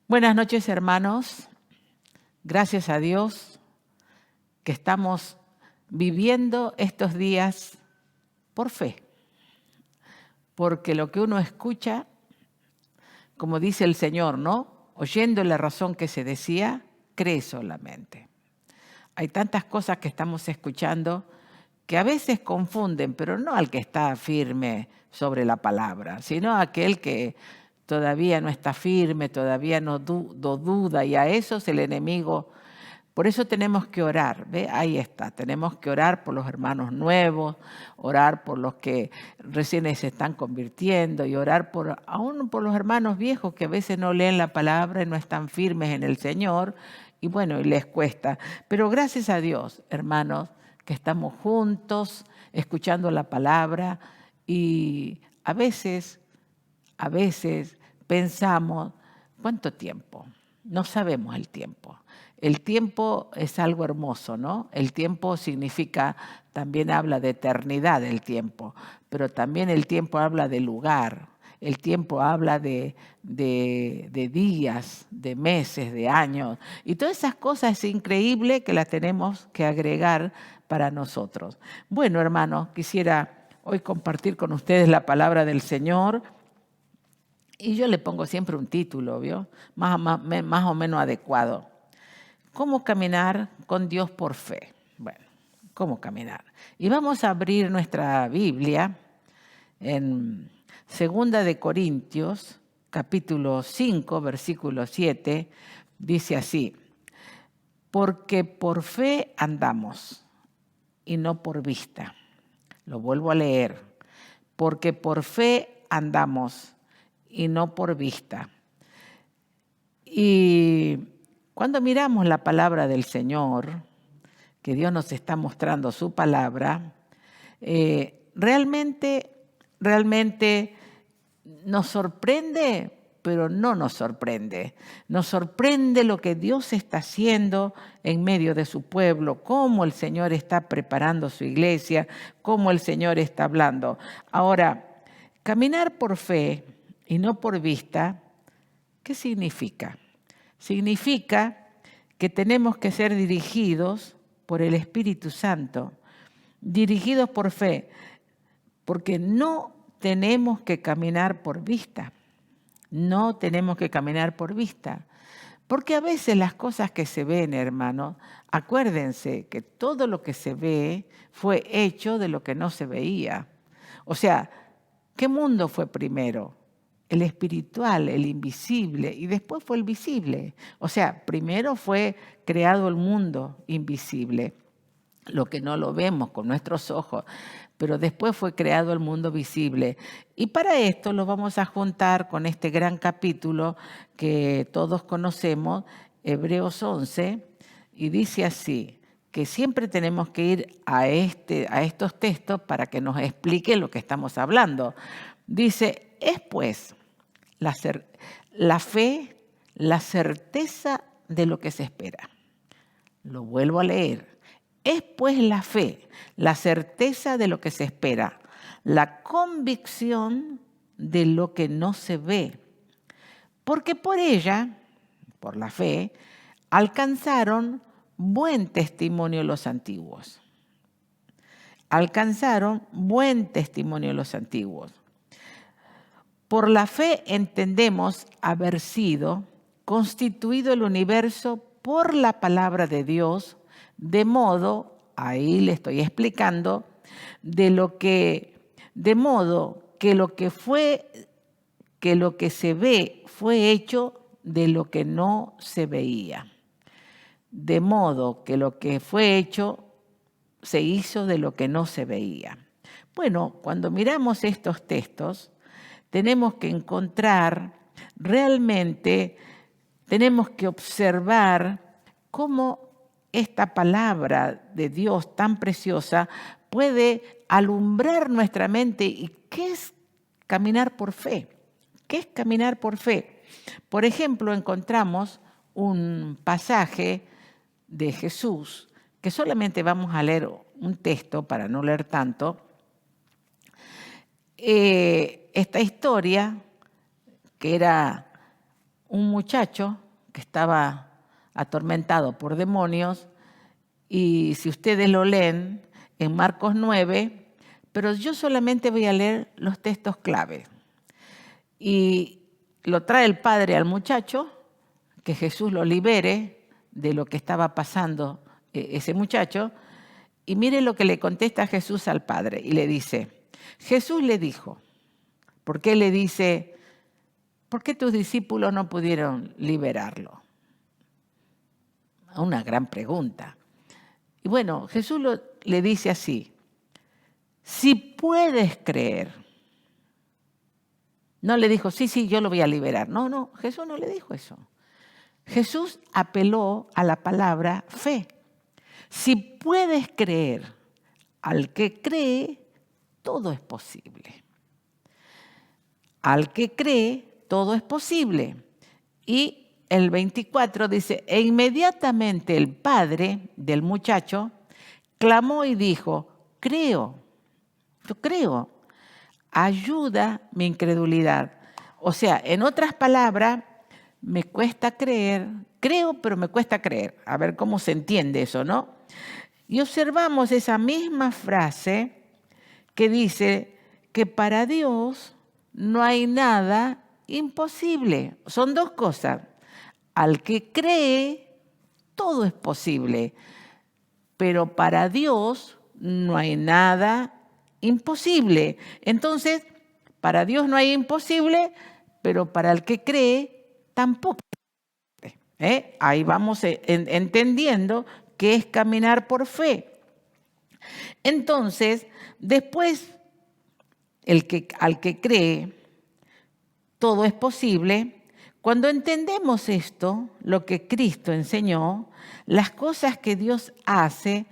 Buenas noches, hermanos. Gracias a Dios que estamos viviendo estos días por fe. Porque lo que uno escucha, como dice el Señor, ¿no? Oyendo la razón que se decía, cree solamente. Hay tantas cosas que estamos escuchando que a veces confunden, pero no al que está firme sobre la palabra, sino a aquel que todavía no está firme, todavía no duda, y a esos el enemigo. Por eso tenemos que orar, ¿ve? Ahí está, tenemos que orar por los hermanos nuevos, orar por los que recién se están convirtiendo y orar aún por los hermanos viejos que a veces no leen la palabra y no están firmes en el Señor y bueno, y les cuesta. Pero gracias a Dios, hermanos, que estamos juntos escuchando la palabra y a veces pensamos, ¿cuánto tiempo? No sabemos el tiempo. El tiempo es algo hermoso, ¿no? El tiempo significa, también habla de eternidad el tiempo, pero también el tiempo habla de lugar, el tiempo habla de días, de meses, de años. Y todas esas cosas es increíble que las tenemos que agregar para nosotros. Bueno, hermanos, quisiera hoy compartir con ustedes la palabra del Señor. Y yo le pongo siempre un título, ¿vio? Más o menos adecuado. ¿Cómo caminar con Dios por fe? Bueno, ¿cómo caminar? Y vamos a abrir nuestra Biblia en 2 Corintios, capítulo 5, versículo 7, dice así: porque por fe andamos y no por vista. Lo vuelvo a leer. Porque por fe andamos y no por vista. Y cuando miramos la palabra del Señor, que Dios nos está mostrando su palabra, realmente nos sorprende, pero no nos sorprende. Nos sorprende lo que Dios está haciendo en medio de su pueblo, cómo el Señor está preparando su iglesia, cómo el Señor está hablando. Ahora, caminar por fe y no por vista, ¿qué significa? Significa que tenemos que ser dirigidos por el Espíritu Santo, dirigidos por fe, porque no tenemos que caminar por vista. No tenemos que caminar por vista. Porque a veces las cosas que se ven, hermanos, acuérdense que todo lo que se ve fue hecho de lo que no se veía. O sea, ¿qué mundo fue primero? El espiritual, el invisible, y después fue el visible. O sea, primero fue creado el mundo invisible, lo que no lo vemos con nuestros ojos, pero después fue creado el mundo visible. Y para esto lo vamos a juntar con este gran capítulo que todos conocemos, Hebreos 11, y dice así, que siempre tenemos que ir a estos textos para que nos explique lo que estamos hablando. Dice, es pues la fe, la certeza de lo que se espera. Lo vuelvo a leer. Es pues la fe, la certeza de lo que se espera, la convicción de lo que no se ve. Porque por ella, por la fe, alcanzaron buen testimonio los antiguos. Alcanzaron buen testimonio los antiguos. Por la fe entendemos haber sido constituido el universo por la palabra de Dios, de modo, ahí le estoy explicando, de modo que lo que se ve fue hecho de lo que no se veía. De modo que lo que fue hecho se hizo de lo que no se veía. Bueno, cuando miramos estos textos, tenemos que encontrar realmente, tenemos que observar cómo esta palabra de Dios tan preciosa puede alumbrar nuestra mente. ¿Y qué es caminar por fe? ¿Qué es caminar por fe? Por ejemplo, encontramos un pasaje de Jesús, que solamente vamos a leer un texto para no leer tanto. Esta historia, que era un muchacho que estaba atormentado por demonios, y si ustedes lo leen en Marcos 9, pero yo solamente voy a leer los textos clave. Y lo trae el padre al muchacho, que Jesús lo libere de lo que estaba pasando ese muchacho. Y mire lo que le contesta Jesús al padre. Y le dice, Jesús le dijo, ¿por qué le dice, por qué tus discípulos no pudieron liberarlo? Una gran pregunta. Y bueno, Jesús le dice así, si puedes creer. No le dijo, sí, yo lo voy a liberar. No, Jesús no le dijo eso. Jesús apeló a la palabra fe. Si puedes creer, al que cree, todo es posible. Al que cree, todo es posible. Y el 24 dice, e inmediatamente el padre del muchacho clamó y dijo, yo creo, ayuda mi incredulidad. O sea, en otras palabras, me cuesta creer, creo, pero me cuesta creer. A ver cómo se entiende eso, ¿no? Y observamos esa misma frase que dice que para Dios no hay nada imposible. Son dos cosas. Al que cree, todo es posible. Pero para Dios no hay nada imposible. Entonces, para Dios no hay imposible, pero para el que cree, tampoco. Ahí vamos entendiendo que es caminar por fe. Entonces, después, al que cree, todo es posible. Cuando entendemos esto, lo que Cristo enseñó, las cosas que Dios hace,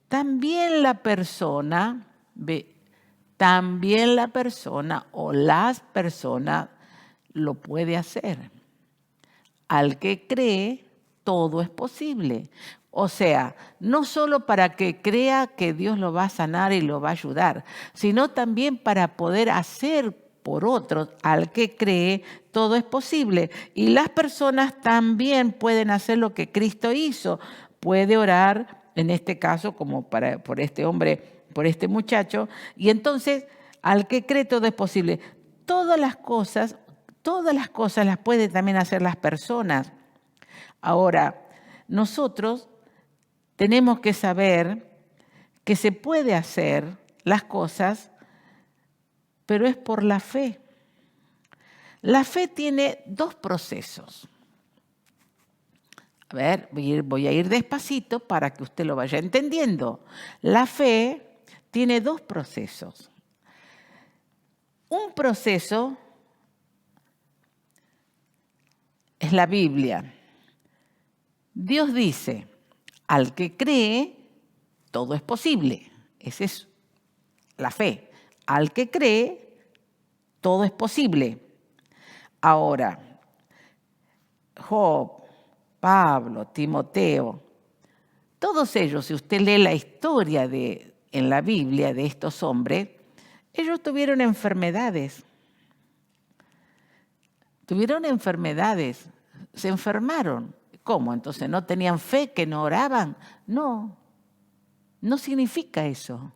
también la persona o las personas lo puede hacer. Al que cree, todo es posible. O sea, no solo para que crea que Dios lo va a sanar y lo va a ayudar, sino también para poder hacer por otros. Al que cree, todo es posible. Y las personas también pueden hacer lo que Cristo hizo. Puede orar, en este caso, como por este hombre, por este muchacho. Y entonces, al que cree, todo es posible. Todas las cosas las pueden también hacer las personas. Ahora, nosotros tenemos que saber que se puede hacer las cosas, pero es por la fe. La fe tiene dos procesos. A ver, voy a ir despacito para que usted lo vaya entendiendo. La fe tiene dos procesos. Un proceso es la Biblia. Dios dice, al que cree, todo es posible. Esa es la fe. Al que cree, todo es posible. Ahora, Job, Pablo, Timoteo, todos ellos, si usted lee la historia en la Biblia de estos hombres, ellos tuvieron enfermedades. Se enfermaron. ¿Cómo? Entonces, ¿no tenían fe, que no oraban? No significa eso.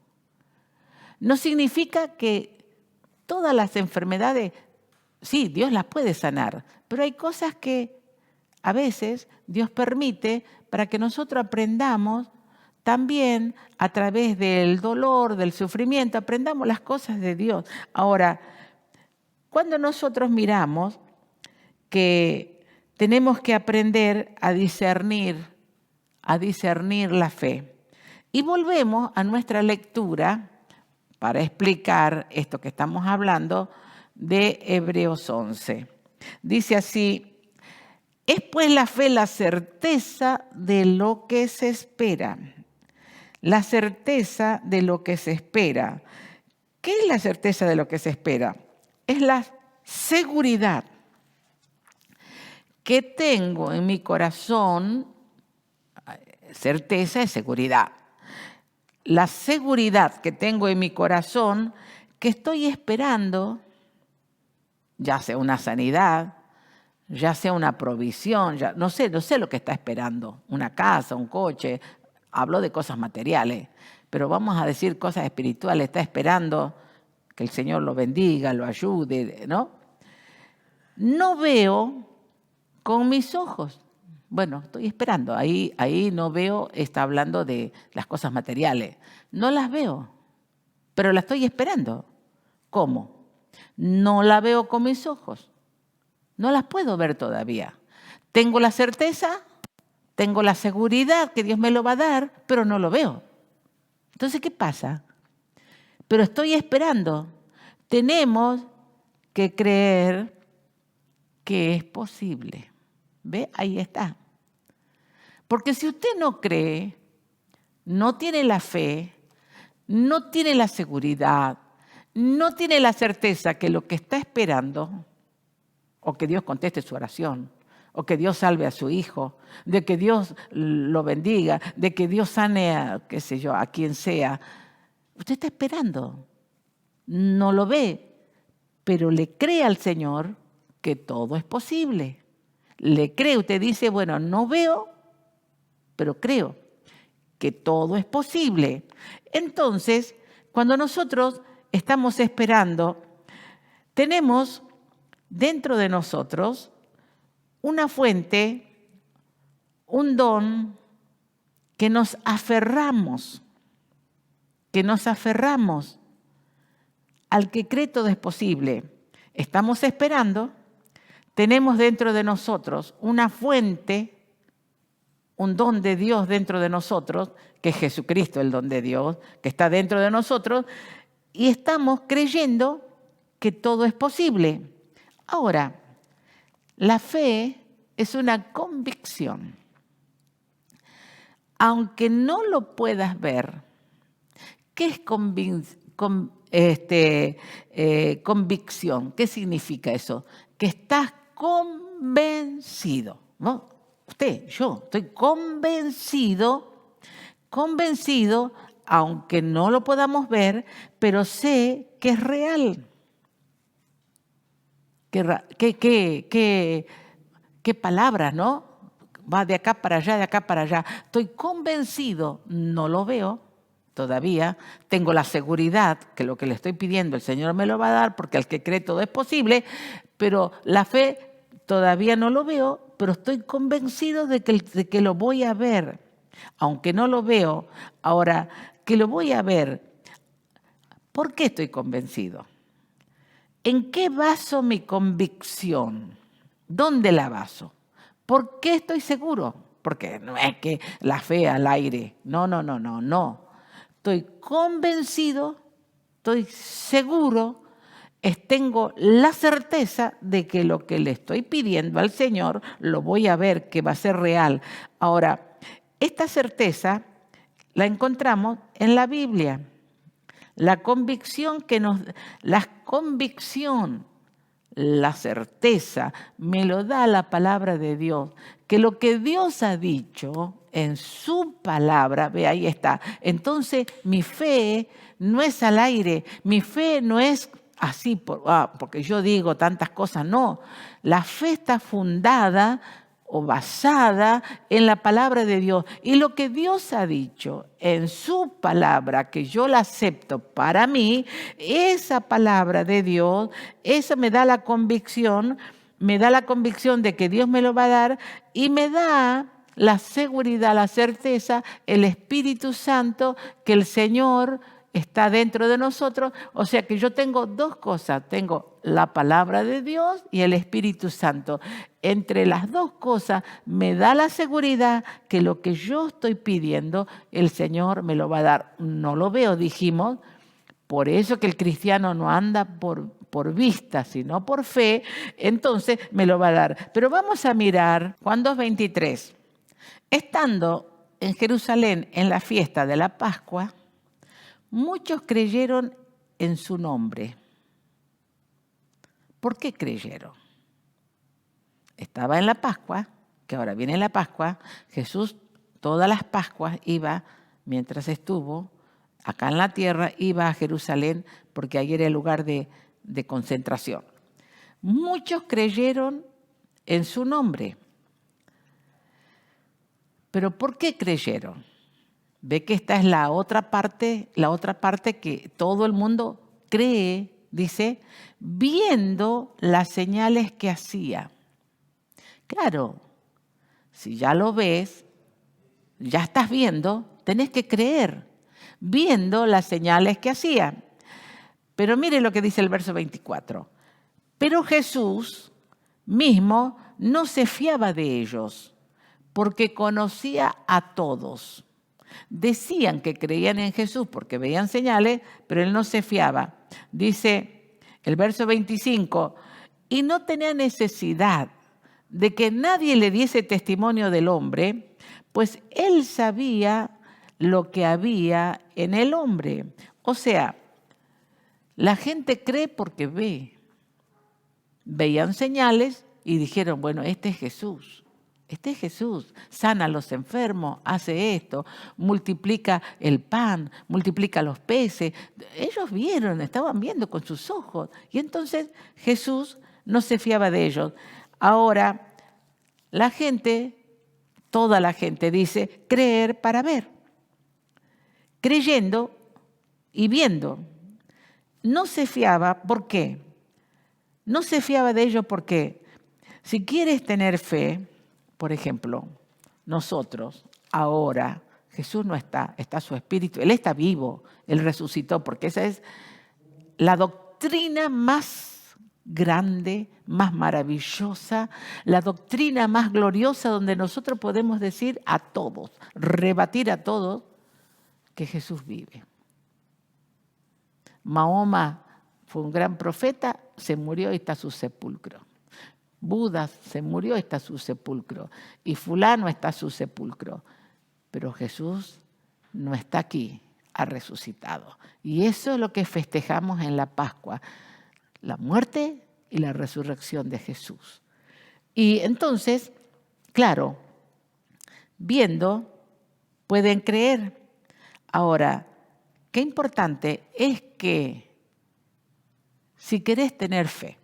No significa que todas las enfermedades, sí, Dios las puede sanar, pero hay cosas que a veces Dios permite para que nosotros aprendamos también a través del dolor, del sufrimiento, aprendamos las cosas de Dios. Ahora, cuando nosotros miramos que tenemos que aprender a discernir la fe. Y volvemos a nuestra lectura para explicar esto que estamos hablando de Hebreos 11. Dice así, es pues la fe la certeza de lo que se espera. La certeza de lo que se espera. ¿Qué es la certeza de lo que se espera? Es la seguridad que tengo en mi corazón. Certeza es seguridad. La seguridad que tengo en mi corazón, que estoy esperando, ya sea una sanidad, ya sea una provisión, ya, no sé lo que está esperando, una casa, un coche, hablo de cosas materiales, pero vamos a decir cosas espirituales, está esperando que el Señor lo bendiga, lo ayude, ¿no? No veo con mis ojos. Bueno, estoy esperando, ahí no veo, está hablando de las cosas materiales, no las veo, pero la estoy esperando. ¿Cómo? No la veo con mis ojos. No las puedo ver todavía. Tengo la certeza, tengo la seguridad que Dios me lo va a dar, pero no lo veo. Entonces, ¿qué pasa? Pero estoy esperando. Tenemos que creer que es posible. ¿Ve? Ahí está. Porque si usted no cree, no tiene la fe, no tiene la seguridad, no tiene la certeza que lo que está esperando, o que Dios conteste su oración, o que Dios salve a su hijo, de que Dios lo bendiga, de que Dios sane a, qué sé yo, a quien sea. Usted está esperando, no lo ve, pero le cree al Señor que todo es posible. Le cree, usted dice, bueno, no veo, pero creo que todo es posible. Entonces, cuando nosotros estamos esperando, tenemos dentro de nosotros una fuente, un don que nos aferramos al que cree todo es posible. Estamos esperando, tenemos dentro de nosotros una fuente, un don de Dios dentro de nosotros, que es Jesucristo, el don de Dios, que está dentro de nosotros, y estamos creyendo que todo es posible. Ahora, la fe es una convicción. Aunque no lo puedas ver, ¿qué es convicción? ¿Qué significa eso? Que estás convencido, ¿no? Usted, yo, estoy convencido, aunque no lo podamos ver, pero sé que es real. Qué palabras, ¿no? Va de acá para allá, de acá para allá. Estoy convencido, no lo veo todavía. Tengo la seguridad que lo que le estoy pidiendo el Señor me lo va a dar, porque al que cree todo es posible, pero la fe todavía no lo veo, pero estoy convencido de que lo voy a ver. Aunque no lo veo, ahora que lo voy a ver, ¿por qué estoy convencido? ¿En qué baso mi convicción? ¿Dónde la baso? ¿Por qué estoy seguro? Porque no es que la fe al aire. No. Estoy convencido, estoy seguro, tengo la certeza de que lo que le estoy pidiendo al Señor lo voy a ver, que va a ser real. Ahora, esta certeza la encontramos en la Biblia. La convicción la certeza, me lo da la palabra de Dios, que lo que Dios ha dicho en su palabra, ve, ahí está. Entonces mi fe no es al aire, mi fe no es así, porque yo digo tantas cosas, no. La fe está fundada o basada en la palabra de Dios. Y lo que Dios ha dicho en su palabra, que yo la acepto para mí, esa palabra de Dios, eso me da la convicción de que Dios me lo va a dar y me da la seguridad, la certeza, el Espíritu Santo, que el Señor está dentro de nosotros. O sea que yo tengo dos cosas, tengo la palabra de Dios y el Espíritu Santo. Entre las dos cosas me da la seguridad que lo que yo estoy pidiendo, el Señor me lo va a dar. No lo veo, dijimos, por eso que el cristiano no anda por vista, sino por fe, entonces me lo va a dar. Pero vamos a mirar Juan 2:23. Estando en Jerusalén en la fiesta de la Pascua, muchos creyeron en su nombre. ¿Por qué creyeron? Estaba en la Pascua, que ahora viene la Pascua. Jesús todas las Pascuas iba, mientras estuvo acá en la tierra, iba a Jerusalén porque ahí era el lugar de concentración. Muchos creyeron en su nombre. Pero ¿por qué creyeron? Ve que esta es la otra parte que todo el mundo cree, dice, viendo las señales que hacía. Claro, si ya lo ves, ya estás viendo, tenés que creer, viendo las señales que hacía. Pero mire lo que dice el verso 24. Pero Jesús mismo no se fiaba de ellos, porque conocía a todos. Decían que creían en Jesús porque veían señales, pero él no se fiaba. Dice el verso 25, y no tenía necesidad de que nadie le diese testimonio del hombre, pues él sabía lo que había en el hombre. O sea, la gente cree porque ve. Veían señales y dijeron, bueno, este es Jesús. Este es Jesús, sana a los enfermos, hace esto, multiplica el pan, multiplica los peces. Ellos vieron, estaban viendo con sus ojos. Y entonces Jesús no se fiaba de ellos. Ahora, la gente, toda la gente dice, creer para ver. Creyendo y viendo. No se fiaba, ¿por qué? No se fiaba de ellos porque si quieres tener fe, por ejemplo, nosotros ahora, Jesús no está, está su espíritu, Él está vivo, Él resucitó, porque esa es la doctrina más grande, más maravillosa, la doctrina más gloriosa donde nosotros podemos decir a todos, rebatir a todos que Jesús vive. Mahoma fue un gran profeta, se murió y está su sepulcro. Buda se murió, está su sepulcro. Y fulano está su sepulcro. Pero Jesús no está aquí, ha resucitado. Y eso es lo que festejamos en la Pascua, la muerte y la resurrección de Jesús. Y entonces, claro, viendo, pueden creer. Ahora, qué importante es que si querés tener fe,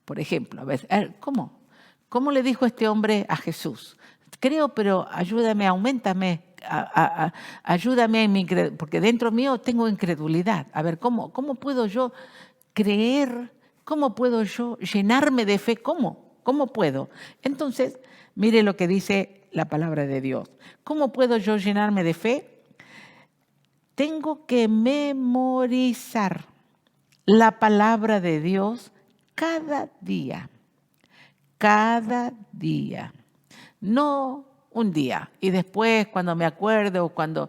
por ejemplo, a ver, ¿cómo? ¿Cómo le dijo este hombre a Jesús? Creo, pero ayúdame, auméntame, ayúdame en mi incredulidad, porque dentro mío tengo incredulidad. A ver, ¿cómo puedo yo creer? ¿Cómo puedo yo llenarme de fe? ¿Cómo puedo? Entonces, mire lo que dice la palabra de Dios. ¿Cómo puedo yo llenarme de fe? Tengo que memorizar la palabra de Dios cada día, no un día y después cuando me acuerde o cuando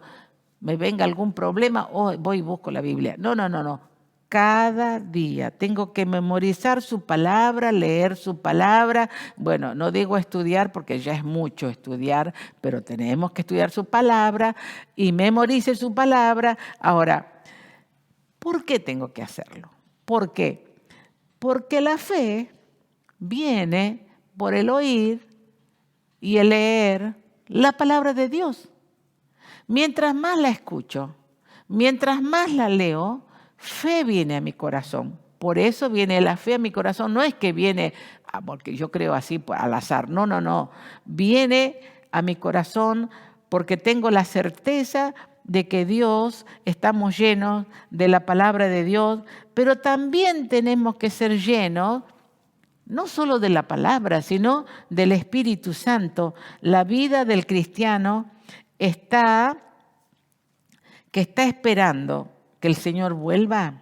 me venga algún problema, voy y busco la Biblia. No. Cada día tengo que memorizar su palabra, leer su palabra. Bueno, no digo estudiar porque ya es mucho estudiar, pero tenemos que estudiar su palabra y memorice su palabra. Ahora, ¿por qué tengo que hacerlo? ¿Por qué? Porque la fe viene por el oír y el leer la palabra de Dios. Mientras más la escucho, mientras más la leo, fe viene a mi corazón. Por eso viene la fe a mi corazón. No es que viene, porque yo creo así al azar. No. Viene a mi corazón porque tengo la certeza de que Dios, estamos llenos de la palabra de Dios, pero también tenemos que ser llenos no solo de la palabra, sino del Espíritu Santo. La vida del cristiano que está esperando que el Señor vuelva,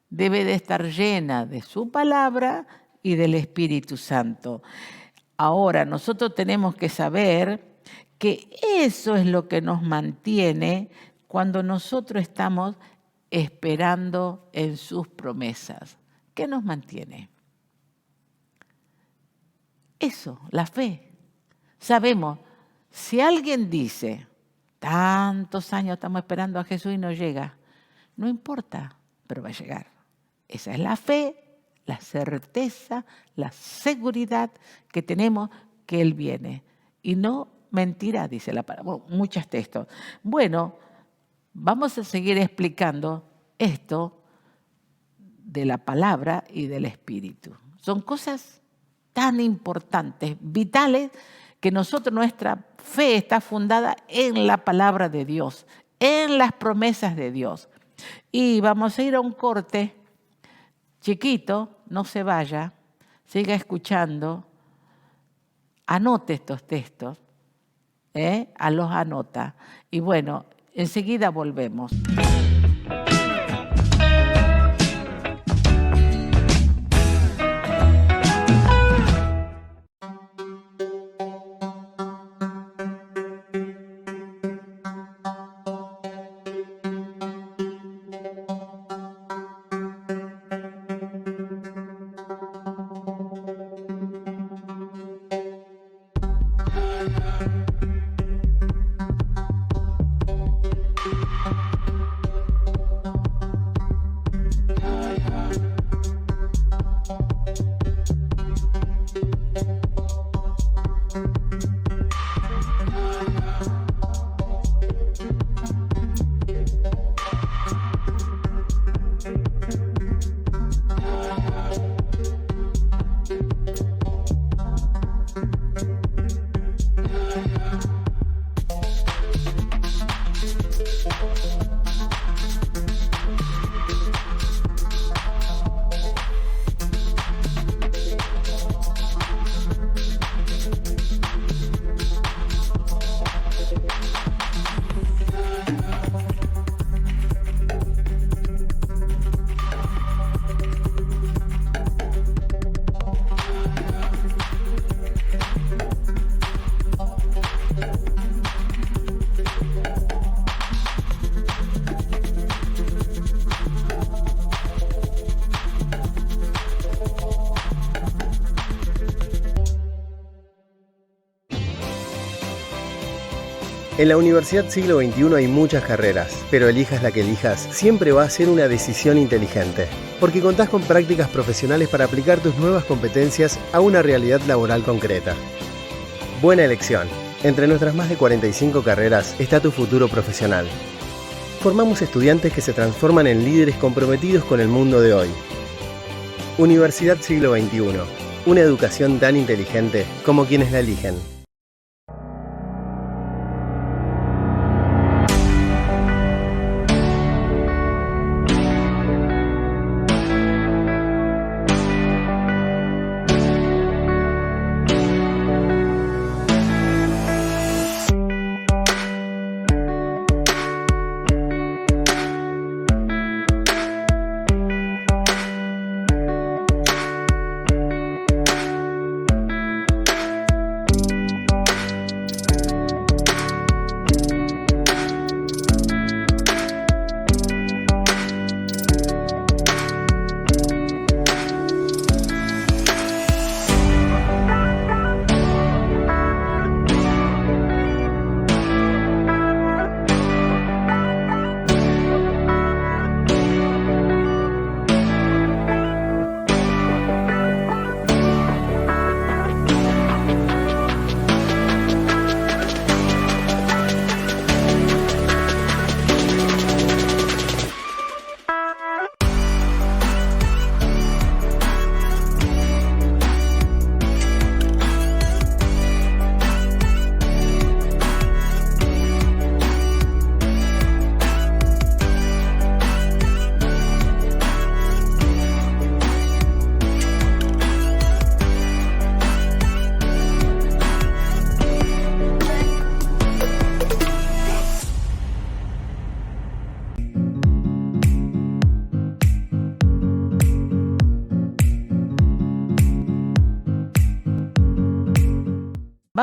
debe de estar llena de su palabra y del Espíritu Santo. Ahora, nosotros tenemos que saber que eso es lo que nos mantiene cuando nosotros estamos esperando en sus promesas. ¿Qué nos mantiene? Eso, la fe. Sabemos, si alguien dice, tantos años estamos esperando a Jesús y no llega, no importa, pero va a llegar. Esa es la fe, la certeza, la seguridad que tenemos que Él viene. Y no mentira, dice la palabra. Bueno, muchos textos. Bueno, vamos a seguir explicando esto de la palabra y del Espíritu. Son cosas tan importantes, vitales, que nuestra fe está fundada en la palabra de Dios, en las promesas de Dios. Y vamos a ir a un corte chiquito, no se vaya, siga escuchando, anote estos textos, los anota. Y bueno, enseguida volvemos. En la Universidad Siglo XXI hay muchas carreras, pero elijas la que elijas, siempre va a ser una decisión inteligente, porque contás con prácticas profesionales para aplicar tus nuevas competencias a una realidad laboral concreta. Buena elección. Entre nuestras más de 45 carreras está tu futuro profesional. Formamos estudiantes que se transforman en líderes comprometidos con el mundo de hoy. Universidad Siglo XXI. Una educación tan inteligente como quienes la eligen.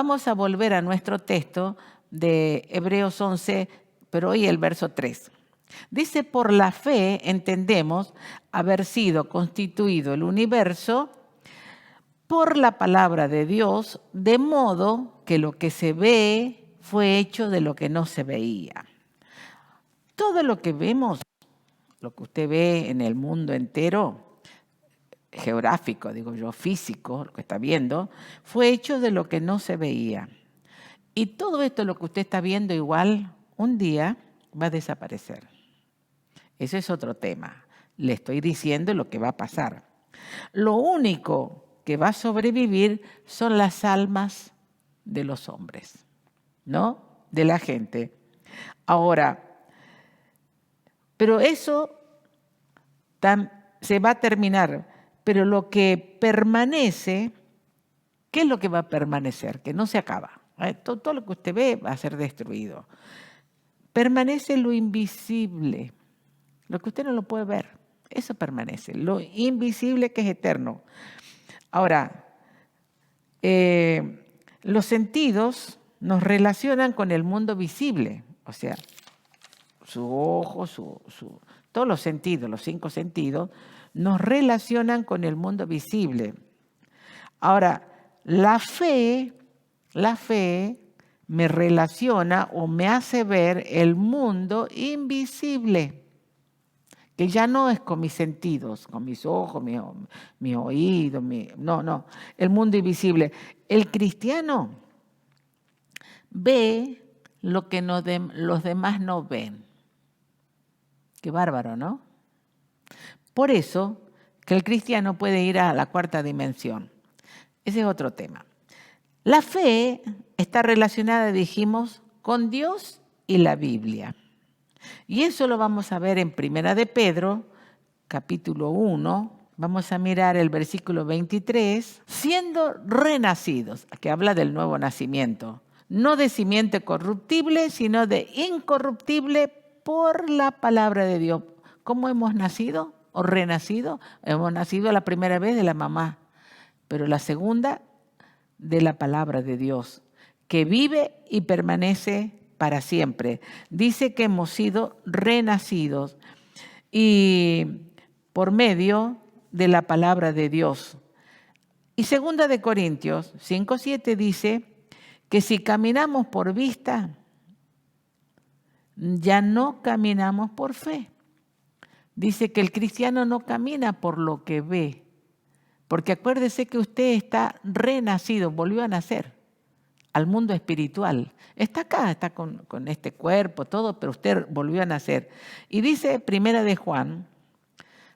Vamos a volver a nuestro texto de Hebreos 11, pero hoy el verso 3. Dice, por la fe entendemos haber sido constituido el universo por la palabra de Dios, de modo que lo que se ve fue hecho de lo que no se veía. Todo lo que vemos, lo que usted ve en el mundo entero, geográfico, digo yo, físico, lo que está viendo, fue hecho de lo que no se veía. Y todo esto, lo que usted está viendo, igual un día va a desaparecer. Ese es otro tema. Le estoy diciendo lo que va a pasar. Lo único que va a sobrevivir son las almas de los hombres, ¿no? De la gente. Ahora, pero eso se va a terminar, pero lo que permanece, ¿qué es lo que va a permanecer? Que no se acaba. Todo lo que usted ve va a ser destruido. Permanece lo invisible, lo que usted no lo puede ver, eso permanece, lo invisible que es eterno. Ahora, los sentidos nos relacionan con el mundo visible, o sea, su ojo, todos los sentidos, los 5 sentidos, nos relacionan con el mundo visible. Ahora, la fe me relaciona o me hace ver el mundo invisible, que ya no es con mis sentidos, con mis ojos, mi oído, no, el mundo invisible. El cristiano ve lo que los demás no ven. Qué bárbaro, ¿no? Por eso que el cristiano puede ir a la 4ª dimensión. Ese es otro tema. La fe está relacionada, dijimos, con Dios y la Biblia. Y eso lo vamos a ver en 1 de Pedro, capítulo 1. Vamos a mirar el versículo 23. Siendo renacidos, que habla del nuevo nacimiento, no de simiente corruptible, sino de incorruptible por la palabra de Dios. ¿Cómo hemos nacido o renacido? Hemos nacido la primera vez de la mamá, pero la segunda de la palabra de Dios, que vive y permanece para siempre. Dice que hemos sido renacidos y por medio de la palabra de Dios. Y 2 de Corintios 5:7 dice que si caminamos por vista, ya no caminamos por fe. Dice que el cristiano no camina por lo que ve, porque acuérdese que usted está renacido, volvió a nacer al mundo espiritual. Está acá, está con este cuerpo, todo, pero usted volvió a nacer. Y dice 1 de Juan,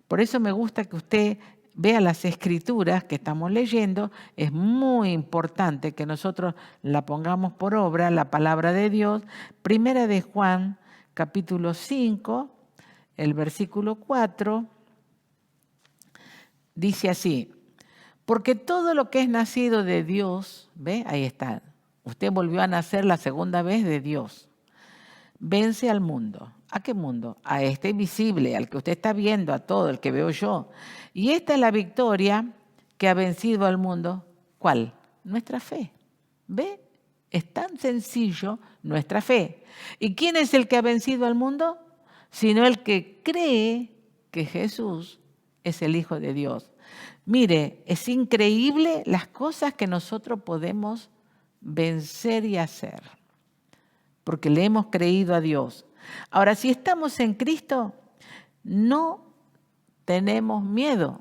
por eso me gusta que usted vea las escrituras que estamos leyendo, es muy importante que nosotros la pongamos por obra, la palabra de Dios. 1 de Juan, capítulo 5, el versículo 4, dice así: porque todo lo que es nacido de Dios, ¿ve? Ahí está, usted volvió a nacer la segunda vez de Dios, vence al mundo. ¿A qué mundo? A este visible, al que usted está viendo, a todo, el que veo yo. Y esta es la victoria que ha vencido al mundo. ¿Cuál? Nuestra fe. ¿Ve? Es tan sencillo, nuestra fe. ¿Y quién es el que ha vencido al mundo? Sino el que cree que Jesús es el Hijo de Dios. Mire, es increíble las cosas que nosotros podemos vencer y hacer, porque le hemos creído a Dios. Ahora, si estamos en Cristo, no tenemos miedo,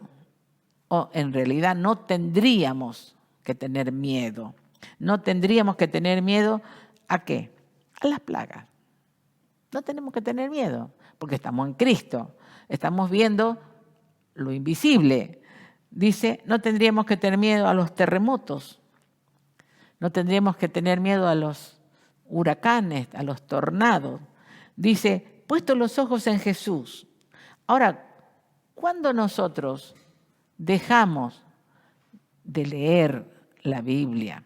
o en realidad no tendríamos que tener miedo. No tendríamos que tener miedo ¿a qué? A las plagas. No tenemos que tener miedo, porque estamos en Cristo. Estamos viendo lo invisible. Dice, no tendríamos que tener miedo a los terremotos. No tendríamos que tener miedo a los huracanes, a los tornados. Dice, puesto los ojos en Jesús. Ahora, cuando nosotros dejamos de leer la Biblia,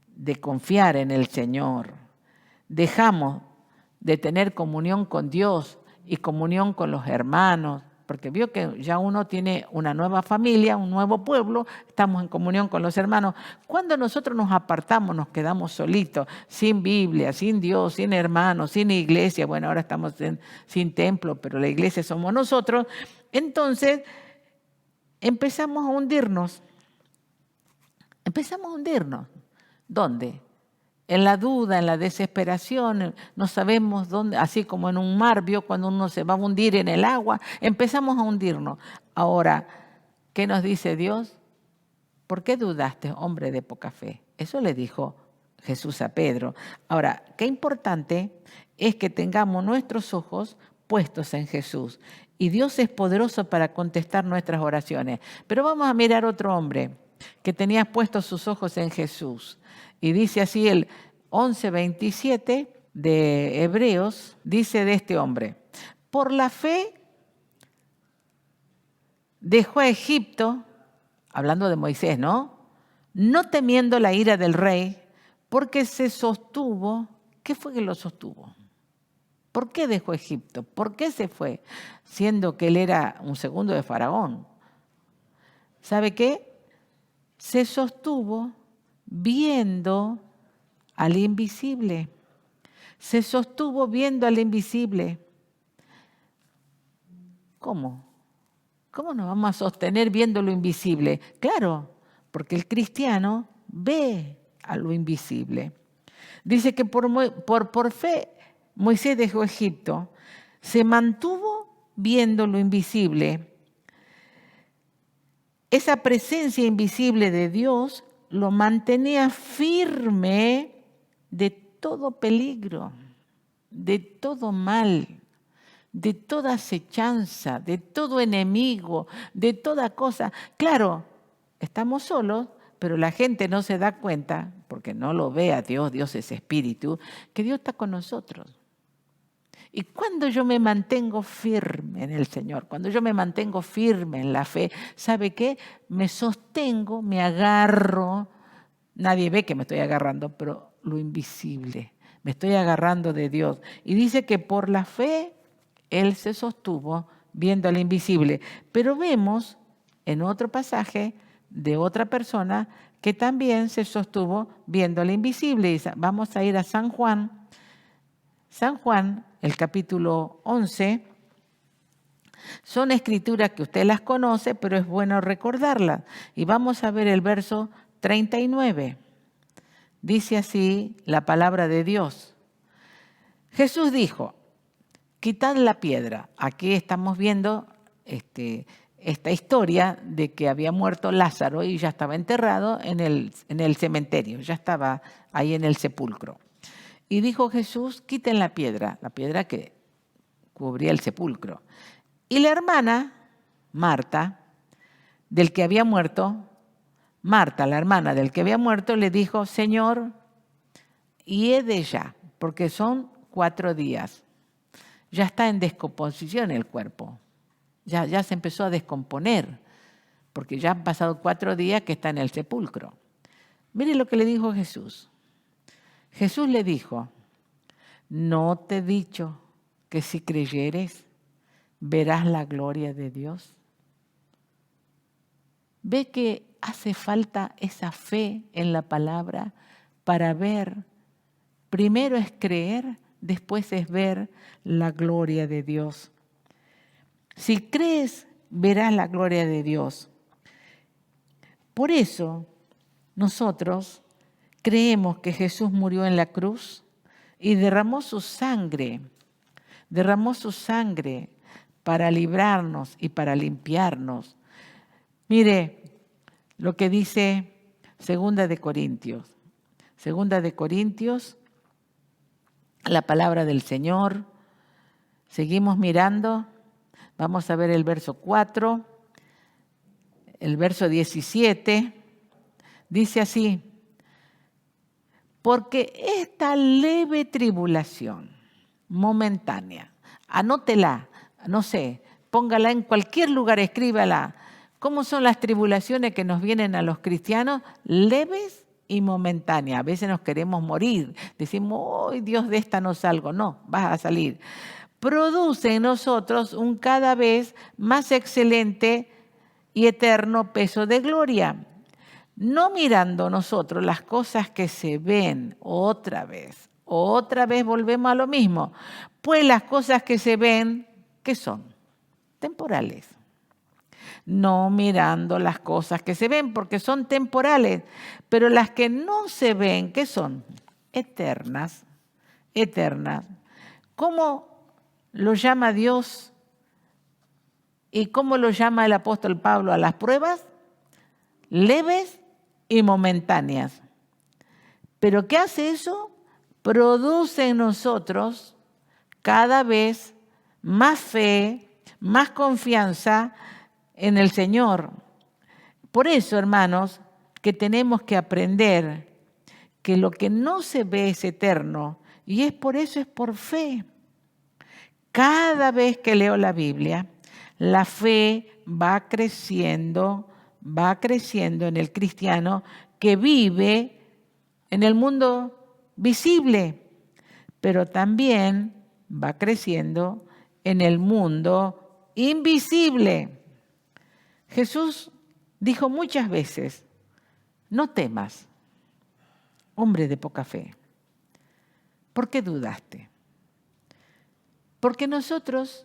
de confiar en el Señor, dejamos de tener comunión con Dios y comunión con los hermanos, porque vio que ya uno tiene una nueva familia, un nuevo pueblo, estamos en comunión con los hermanos. Cuando nosotros nos apartamos, nos quedamos solitos, sin Biblia, sin Dios, sin hermanos, sin iglesia, bueno, ahora estamos sin templo, pero la iglesia somos nosotros, entonces empezamos a hundirnos. Empezamos a hundirnos. ¿Dónde? En la duda, en la desesperación, no sabemos dónde, así como en un mar, vio cuando uno se va a hundir en el agua, empezamos a hundirnos. Ahora, ¿qué nos dice Dios? ¿Por qué dudaste, hombre de poca fe? Eso le dijo Jesús a Pedro. Ahora, qué importante es que tengamos nuestros ojos puestos en Jesús. Y Dios es poderoso para contestar nuestras oraciones. Pero vamos a mirar otro hombre. que tenía puestos sus ojos en Jesús. Y dice así el 11:27 de Hebreos, dice de este hombre: por la fe dejó a Egipto, hablando de Moisés, ¿no? No temiendo la ira del rey, porque se sostuvo. ¿Qué fue que lo sostuvo? ¿Por qué dejó Egipto? ¿Por qué se fue? Siendo que él era un segundo de Faraón. ¿Sabe qué? Se sostuvo viendo al invisible. Se sostuvo viendo al invisible. ¿Cómo? ¿Cómo nos vamos a sostener viendo lo invisible? Claro, porque el cristiano ve a lo invisible. Dice que por fe Moisés dejó Egipto, se mantuvo viendo lo invisible. Esa presencia invisible de Dios lo mantenía firme de todo peligro, de todo mal, de toda acechanza, de todo enemigo, de toda cosa. Claro, estamos solos, pero la gente no se da cuenta, porque no lo ve a Dios, Dios es espíritu, que Dios está con nosotros. Y cuando yo me mantengo firme en el Señor, cuando yo me mantengo firme en la fe, ¿sabe qué? Me sostengo, me agarro. Nadie ve que me estoy agarrando, pero lo invisible. Me estoy agarrando de Dios. Y dice que por la fe él se sostuvo viendo al invisible. Pero vemos en otro pasaje de otra persona que también se sostuvo viendo al invisible. Vamos a ir a San Juan. San Juan, el capítulo 11, son escrituras que usted las conoce, pero es bueno recordarlas. Y vamos a ver el verso 39. Dice así la palabra de Dios. Jesús dijo: quitad la piedra. Aquí estamos viendo esta historia de que había muerto Lázaro y ya estaba enterrado en el cementerio, ya estaba ahí en el sepulcro. Y dijo Jesús: quiten la piedra que cubría el sepulcro. Y la hermana, Marta, del que había muerto, Marta, la hermana del que había muerto, le dijo: Señor, hiede ya, porque son 4 días. Ya está en descomposición el cuerpo. Ya se empezó a descomponer, porque ya han pasado 4 días que está en el sepulcro. Mire lo que le dijo Jesús. Jesús le dijo: ¿no te he dicho que si creyeres verás la gloria de Dios? ¿Ve que hace falta esa fe en la palabra para ver? Primero es creer, después es ver la gloria de Dios. Si crees, verás la gloria de Dios. Por eso nosotros creemos que Jesús murió en la cruz y derramó su sangre para librarnos y para limpiarnos. Mire lo que dice Segunda de Corintios, la palabra del Señor. Seguimos mirando, vamos a ver el verso 4, el verso 17, dice así: porque esta leve tribulación momentánea, anótela, no sé, póngala en cualquier lugar, escríbala. ¿Cómo son las tribulaciones que nos vienen a los cristianos? Leves y momentáneas. A veces nos queremos morir. Decimos: ¡ay, Dios, de esta no salgo! No, vas a salir. Produce en nosotros un cada vez más excelente y eterno peso de gloria. No mirando nosotros las cosas que se ven otra vez volvemos a lo mismo. Pues las cosas que se ven, ¿qué son? Temporales. No mirando las cosas que se ven, porque son temporales, pero las que no se ven, ¿qué son? Eternas. ¿Cómo lo llama Dios y cómo lo llama el apóstol Pablo a las pruebas? Leves y momentáneas. ¿Pero qué hace eso? Produce en nosotros cada vez más fe, más confianza en el Señor. Por eso, hermanos, que tenemos que aprender que lo que no se ve es eterno, y es por eso, es por fe. Cada vez que leo la Biblia, la fe va creciendo en el cristiano que vive en el mundo visible, pero también va creciendo en el mundo invisible. Jesús dijo muchas veces: no temas, hombre de poca fe. ¿Por qué dudaste? Porque nosotros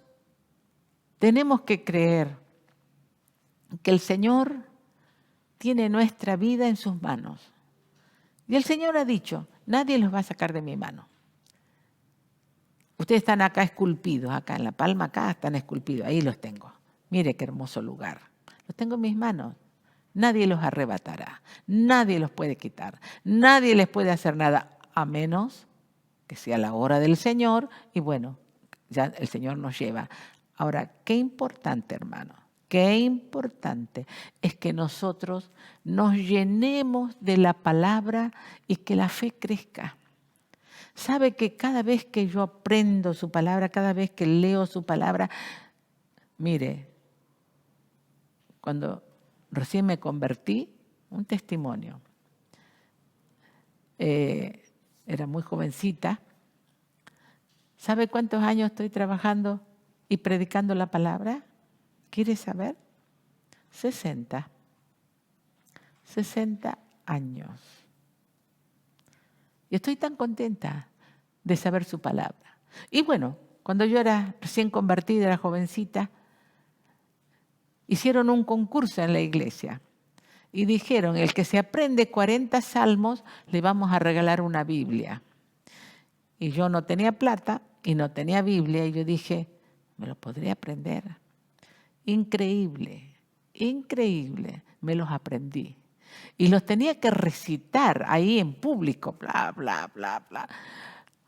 tenemos que creer que el Señor tiene nuestra vida en sus manos. Y el Señor ha dicho: nadie los va a sacar de mi mano. Ustedes están acá esculpidos, acá en la palma, acá están esculpidos, ahí los tengo. Mire qué hermoso lugar. Los tengo en mis manos. Nadie los arrebatará, nadie los puede quitar, nadie les puede hacer nada, a menos que sea la hora del Señor, y bueno, ya el Señor nos lleva. Ahora, qué importante, hermano, qué importante es que nosotros nos llenemos de la palabra y que la fe crezca. Sabe que cada vez que yo aprendo su palabra, cada vez que leo su palabra, mire, cuando recién me convertí, un testimonio. Era muy jovencita. ¿Sabe cuántos años estoy trabajando y predicando la palabra? ¿Quiere saber? 60. 60 años. Y estoy tan contenta de saber su palabra. Y bueno, cuando yo era recién convertida, era jovencita, hicieron un concurso en la iglesia y dijeron: el que se aprende 40 salmos, le vamos a regalar una Biblia. Y yo no tenía plata y no tenía Biblia, y yo dije: ¿me lo podré aprender? Increíble, increíble, me los aprendí. Y los tenía que recitar ahí en público, bla, bla, bla, bla.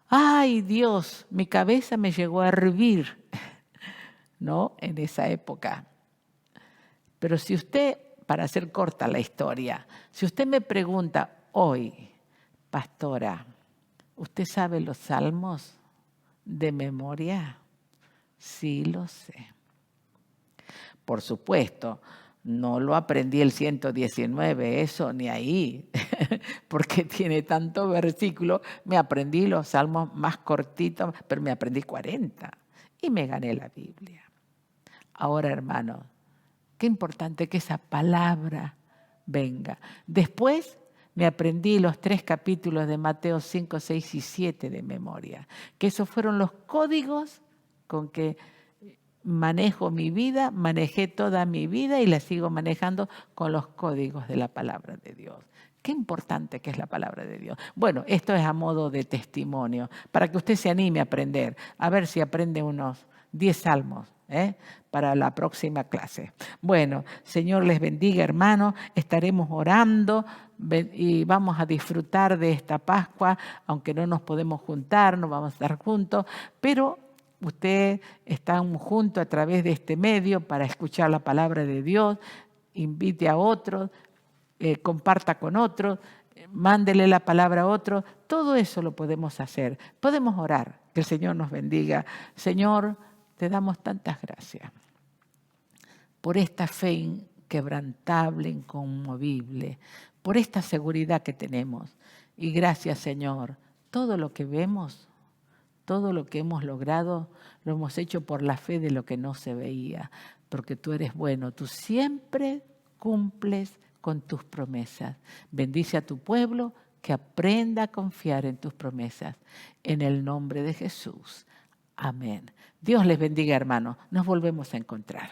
¡Ay, Dios! Mi cabeza me llegó a hervir, ¿no? En esa época. Pero si usted, para hacer corta la historia, si usted me pregunta hoy: pastora, ¿usted sabe los salmos de memoria? Sí, lo sé. Por supuesto, no lo aprendí el 119, eso ni ahí, porque tiene tanto versículo. Me aprendí los salmos más cortitos, pero me aprendí 40 y me gané la Biblia. Ahora, hermano, qué importante que esa palabra venga. Después me aprendí los 3 capítulos de Mateo 5, 6 y 7 de memoria, que esos fueron los códigos con que manejo mi vida, manejé toda mi vida y la sigo manejando con los códigos de la palabra de Dios. Qué importante que es la palabra de Dios. Bueno, esto es a modo de testimonio, para que usted se anime a aprender, a ver si aprende unos 10 salmos, para la próxima clase. Bueno, Señor les bendiga, hermanos. Estaremos orando y vamos a disfrutar de esta Pascua, aunque no nos podemos juntar, no vamos a estar juntos, pero usted está junto a través de este medio para escuchar la palabra de Dios. Invite a otros, comparta con otros, mándele la palabra a otros. Todo eso lo podemos hacer. Podemos orar. Que el Señor nos bendiga. Señor, te damos tantas gracias por esta fe inquebrantable, inconmovible, por esta seguridad que tenemos. Y gracias, Señor, todo lo que vemos, todo lo que hemos logrado, lo hemos hecho por la fe de lo que no se veía, porque tú eres bueno, tú siempre cumples con tus promesas. Bendice a tu pueblo que aprenda a confiar en tus promesas. En el nombre de Jesús. Amén. Dios les bendiga, hermanos. Nos volvemos a encontrar.